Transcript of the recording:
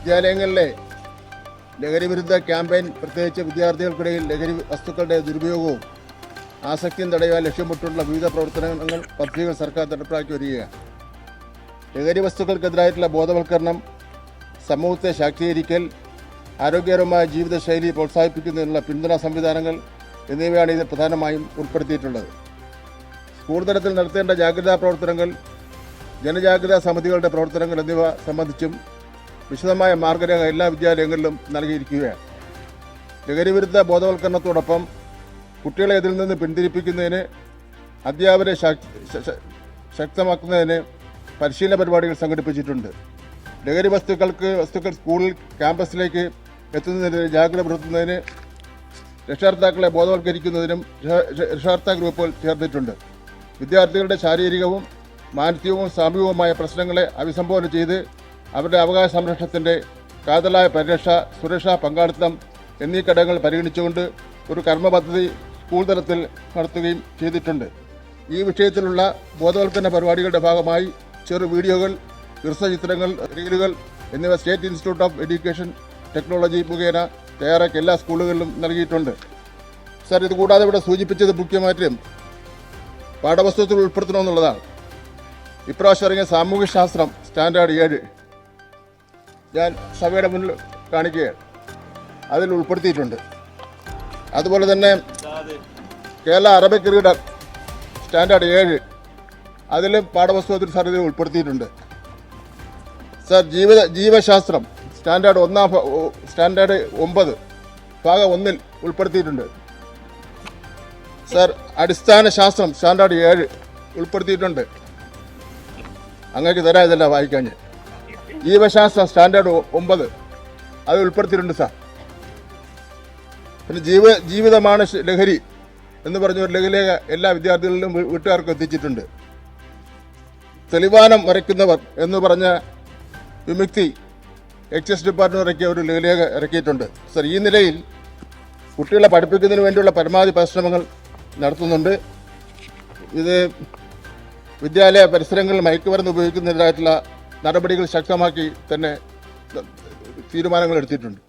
വിദ്യാലയങ്ങളിലെ ലഹരിവിരുദ്ധ ക്യാമ്പയിൻ പ്രത്യേകിച്ച് വിദ്യാർത്ഥികൾക്കിടയിൽ ലഹരി വസ്തുക്കളുടെ ദുരുപയോഗവും ആസക്തിയും തടയുവാൻ ലക്ഷ്യമിട്ടുള്ള വിവിധ പ്രവർത്തനങ്ങൾ പദ്ധതികൾ സർക്കാർ നടപ്പിലാക്കി വരികയാണ്. ലഹരി വസ്തുക്കൾക്കെതിരായിട്ടുള്ള ബോധവൽക്കരണം, സമൂഹത്തെ ശാക്തീകരിക്കൽ, ആരോഗ്യകരമായ ജീവിതശൈലി പ്രോത്സാഹിപ്പിക്കുന്നതിനുള്ള പിന്തുണാ സംവിധാനങ്ങൾ എന്നിവയാണ് ഇതിൽ പ്രധാനമായും ഉൾപ്പെടുത്തിയിട്ടുള്ളത്. സ്കൂൾ തലത്തിൽ നടത്തേണ്ട ജാഗ്രതാ പ്രവർത്തനങ്ങൾ, ജനജാഗ്രതാ സമിതികളുടെ പ്രവർത്തനങ്ങൾ എന്നിവ സംബന്ധിച്ചും വിശദമായ മാർഗ്ഗരേഖ എല്ലാ വിദ്യാലയങ്ങളിലും നൽകിയിരിക്കുകയാണ്. ലഹരിവിരുദ്ധ ബോധവൽക്കരണത്തോടൊപ്പം കുട്ടികളെ ഇതിൽ നിന്ന് പിന്തിരിപ്പിക്കുന്നതിന്, അധ്യാപകരെ ശക്തമാക്കുന്നതിന് പരിശീലന പരിപാടികൾ സംഘടിപ്പിച്ചിട്ടുണ്ട്. ലഹരി വസ്തുക്കൾ സ്കൂളിൽ ക്യാമ്പസിലേക്ക് എത്തുന്നതിന് ജാഗ്രത പുലർത്തുന്നതിന് രക്ഷകർത്താക്കളെ ബോധവൽക്കരിക്കുന്നതിനും രക്ഷകർത്താ ഗ്രൂപ്പുകൾ ചേർന്നിട്ടുണ്ട്. വിദ്യാർത്ഥികളുടെ ശാരീരികവും മാനസികവും സാമൂഹികവുമായ പ്രശ്നങ്ങളെ അഭിസംബോധന ചെയ്ത് അവരുടെ അവകാശ സംരക്ഷണത്തിൻ്റെ കാതലായ പരിരക്ഷ, സുരക്ഷ, പങ്കാളിത്തം എന്നീ ഘടകങ്ങൾ പരിഗണിച്ചുകൊണ്ട് ഒരു കർമ്മ പദ്ധതി സ്കൂൾ തലത്തിൽ നടത്തുകയും ചെയ്തിട്ടുണ്ട്. ഈ വിഷയത്തിലുള്ള ബോധവൽക്കരണ പരിപാടികളുടെ ഭാഗമായി ചെറു വീഡിയോകൾ, ഹ്രസ്വചിത്രങ്ങൾ, റീലുകൾ എന്നിവ state institute of education technology മുഖേന തയ്യാറാക്കി എല്ലാ സ്കൂളുകളിലും നൽകിയിട്ടുണ്ട്. സർ, ഇതുകൂടാതെ ഇവിടെ സൂചിപ്പിച്ചത് മുഖ്യമായിട്ടും പാഠപുസ്തകത്തിൽ ഉൾപ്പെടുത്തണമെന്നുള്ളതാണ്. ഇപ്രാവശ്യം ഇറങ്ങിയ സാമൂഹ്യശാസ്ത്രം സ്റ്റാൻഡേർഡ് 7 ഞാൻ സഭയുടെ മുന്നിൽ കാണിക്കുകയാണ്. അതിൽ ഉൾപ്പെടുത്തിയിട്ടുണ്ട്. അതുപോലെ തന്നെ കേരള അറബിക് റീഡർ സ്റ്റാൻഡേർഡ് 7 അതിലും പാഠപുസ്തകത്തിൽ സാർ ഇതിൽ ഉൾപ്പെടുത്തിയിട്ടുണ്ട്. സാർ, ജീവശാസ്ത്രം സ്റ്റാൻഡേർഡ് 9 ഭാഗം 1 ഉൾപ്പെടുത്തിയിട്ടുണ്ട്. സാർ, അടിസ്ഥാന ശാസ്ത്രം സ്റ്റാൻഡേർഡ് 7 ഉൾപ്പെടുത്തിയിട്ടുണ്ട്. അങ്ങേക്ക് തരാം ഇതല്ല വായിക്കാൻ. ജീവശാസ്ത്രം സ്റ്റാൻഡേർഡ് 9 അത് ഉൾപ്പെടുത്തിയിട്ടുണ്ട് സാർ. പിന്നെ ജീവിതമാണ് ലഹരി എന്ന് പറഞ്ഞൊരു ലഘുലേഖ എല്ലാ വിദ്യാർത്ഥികളിലും വീട്ടുകാർക്ക് എത്തിച്ചിട്ടുണ്ട്. തെളിവാനം വരയ്ക്കുന്നവർ എന്ന് പറഞ്ഞ വിമുക്തി എക്സൈസ് ഡിപ്പാർട്ട്മെന്റ് ഇറക്കിയ ഒരു ലഘുലേഖ ഇറക്കിയിട്ടുണ്ട്. സർ, ഈ നിലയിൽ കുട്ടികളെ പഠിപ്പിക്കുന്നതിന് വേണ്ടിയുള്ള പരമാവധി പരിശ്രമങ്ങൾ നടത്തുന്നുണ്ട്. ഇത് വിദ്യാലയ പരിസരങ്ങളിൽ മയക്കുമരുന്ന് ഉപയോഗിക്കുന്നതിനായിട്ടുള്ള നടപടികൾ ശക്തമാക്കി തന്നെ തീരുമാനങ്ങൾ എടുത്തിട്ടുണ്ട്.